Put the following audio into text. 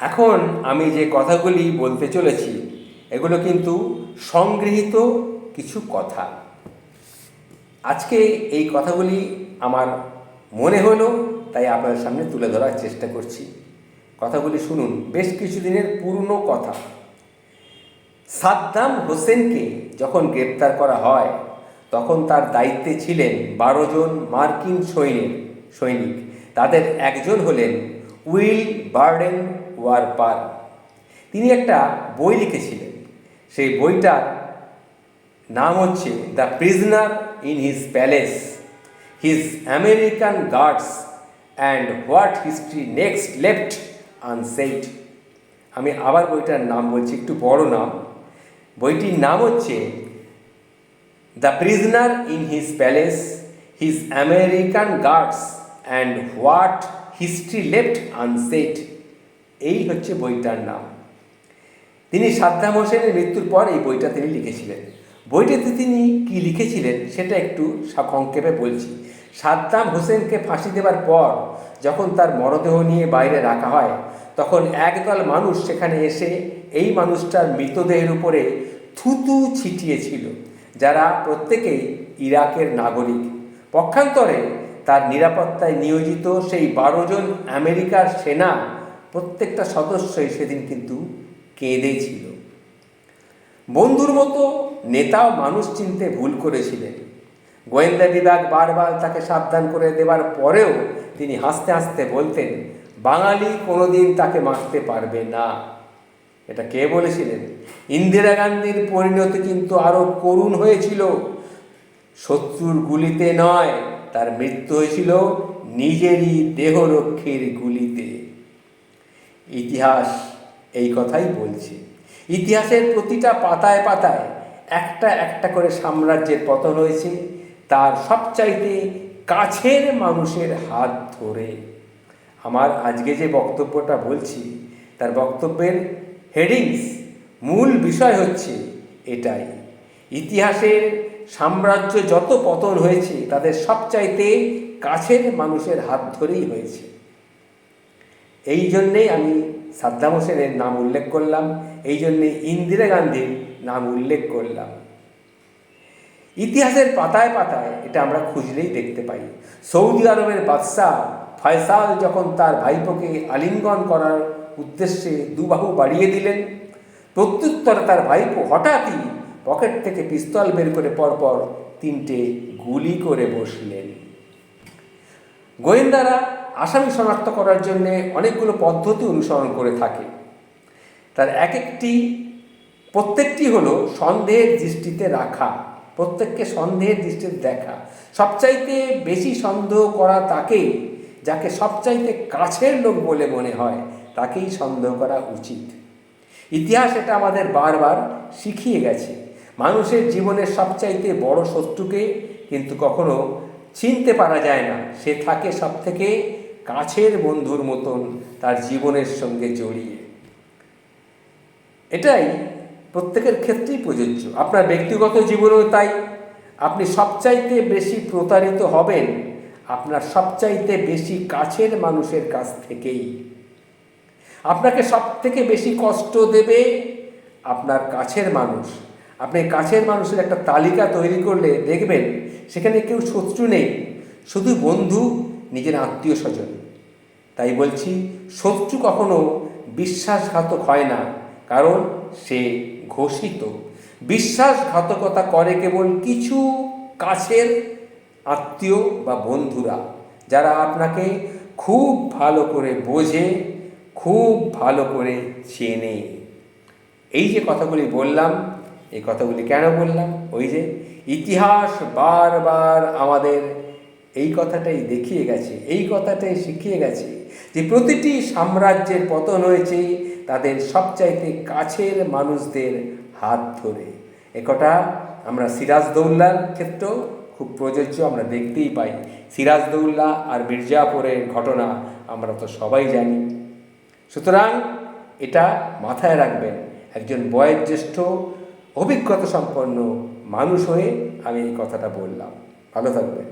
এখন আমি যে কথাগুলি বলতে চলেছি এগুলো কিন্তু সংগৃহীত কিছু কথা। আজকে এই কথাগুলি আমার মনে হলো, তাই আপনাদের সামনে তুলে ধরার চেষ্টা করছি। কথাগুলি শুনুন, বেশ কিছুদিনের পুরনো কথা। সাদ্দাম হোসেনকে যখন গ্রেপ্তার করা হয় তখন তার দায়িত্বে ছিলেন 12 জন মার্কিন সৈনিক। তাদের একজন হলেন উইল বার্ডেন ওয়ারপার। তিনি একটা বই লিখেছিলেন। সেই বইটার নাম হচ্ছে the prisoner in his palace, his American guards and what history next left unsaid. আমি আবার বইটার নাম বলছি, একটু বড় নাম। বইটির নাম হচ্ছে the prisoner in his palace, his American guards and what history left unsaid. এই হচ্ছে বইটার নাম। তিনি সাদ্দাম হোসেনের মৃত্যুর পর এই বইটা তিনি লিখেছিলেন। বইটাতে তিনি কি লিখেছিলেন সেটা একটু সংক্ষেপে বলছি। সাদ্দাম হোসেনকে ফাঁসি দেওয়ার পর যখন তার মরদেহ নিয়ে বাইরে রাখা হয় তখন একদল মানুষ সেখানে এসে এই মানুষটার মৃতদেহের উপরে থুতু ছিটিয়েছিল, যারা প্রত্যেকেই ইরাকের নাগরিক। পক্ষান্তরে তার নিরাপত্তায় নিয়োজিত সেই 12 জন আমেরিকার সেনা প্রত্যেকটা সদস্যই সেদিন কিন্তু কেঁদেছিল। বন্ধুর মতো নেতাও মানুষ চিনতে ভুল করেছিলেন। গোয়েন্দা বিভাগ বারবার তাকে সাবধান করে দেওয়ার পরেও তিনি হাসতে হাসতে বলতেন, বাঙালি কোনোদিন তাকে মারতে পারবে না। এটা কে বলেছিলেন? ইন্দিরা গান্ধীর পরিণতি কিন্তু আরও করুণ হয়েছিল। শত্রুর গুলিতে নয়, তার মৃত্যু হয়েছিল নিজেরই দেহরক্ষীর গুলিতে। ইতিহাস এই কথাই বলছে। ইতিহাসের প্রতিটা পাতায় পাতায় একটা একটা করে সাম্রাজ্যের পতন হয়েছে তার সবচাইতে কাছের মানুষের হাত ধরে। আমার আজকে যে বক্তব্যটা বলছি তার বক্তব্যের হেডিংস, মূল বিষয় হচ্ছে এটাই। ইতিহাসের সাম্রাজ্য যত পতন হয়েছে তাদের সবচাইতে কাছের মানুষের হাত ধরেই হয়েছে। এই জন্যেই আমি সাদ্দাম হোসেনের নাম উল্লেখ করলাম, এই জন্যে ইন্দিরা গান্ধীর নাম উল্লেখ করলাম। ইতিহাসের পাতায় পাতায় এটা আমরা খুঁজলেই দেখতে পাই। সৌদি আরবের বাদশাহ ফয়সাল যখন তার ভাইপোকে আলিঙ্গন করার উদ্দেশ্যে দুবাহু বাড়িয়ে দিলেন, প্রত্যুত্তরে তার ভাইপো হঠাৎই পকেট থেকে পিস্তল বের করে পরপর 3টে গুলি করে বসলেন। গোয়েন্দারা আসামি শনাক্ত করার জন্য অনেকগুলো পদ্ধতি অনুসরণ করে থাকে। তার প্রত্যেকটি হলো সন্দেহের দৃষ্টিতে রাখা, প্রত্যেককে সন্দেহের দৃষ্টিতে দেখা। সবচাইতে বেশি সন্দেহ করা তাকে, যাকে সবচাইতে কাছের লোক বলে মনে হয় তাকেই সন্দেহ করা উচিত। ইতিহাস এটা আমাদের বারবার শিখিয়ে গেছে। মানুষের জীবনের সবচাইতে বড় শত্রুকে কিন্তু কখনো চিনতে পারা যায় না। সে থাকে সবথেকে কাছের বন্ধুর মতন তার জীবনের সঙ্গে জড়িয়ে। এটাই প্রত্যেকের ক্ষেত্রেই প্রযোজ্য। আপনার ব্যক্তিগত জীবনেও তাই। আপনি সবচাইতে বেশি প্রতারিত হবেন আপনার সবচাইতে বেশি কাছের মানুষের কাছ থেকেই। আপনাকে সবথেকে বেশি কষ্ট দেবে আপনার কাছের মানুষ। আপনি কাছের মানুষের একটা তালিকা তৈরি করলে দেখবেন সেখানে কেউ শত্রু নেই, শুধু বন্ধু, নিজের আত্মীয় স্বজন। তাই বলছি, শত্রু কখনো বিশ্বাসঘাতক হয় না, কারণ সে ঘোষিত। বিশ্বাসঘাতকতা করে কেবল কিছু কাছের আত্মীয় বা বন্ধুরা, যারা আপনাকে খুব ভালো করে বোঝে, খুব ভালো করে চেনে। এই যে কথাগুলি বললাম, এই কথাগুলি কেন বললাম? ওই যে ইতিহাস বারবার আমাদের এই কথাটাই দেখিয়ে গেছে, এই কথাটাই শিখিয়ে গেছে যে প্রতিটি সাম্রাজ্যের পতন হয়েছে তাদের সবচাইতে কাছের মানুষদের হাত ধরে। একথা আমরা সিরাজদৌল্লার ক্ষেত্রেও খুব প্রযোজ্য, আমরা দেখতেই পাই। সিরাজদৌল্লা আর মির্জাপুরের ঘটনা আমরা তো সবাই জানি। সুতরাং এটা মাথায় রাখবেন। একজন বয়োজ্যেষ্ঠ অভিজ্ঞতা সম্পন্ন মানুষ হয়ে আমি এই কথাটা বললাম। ভালো থাকবেন।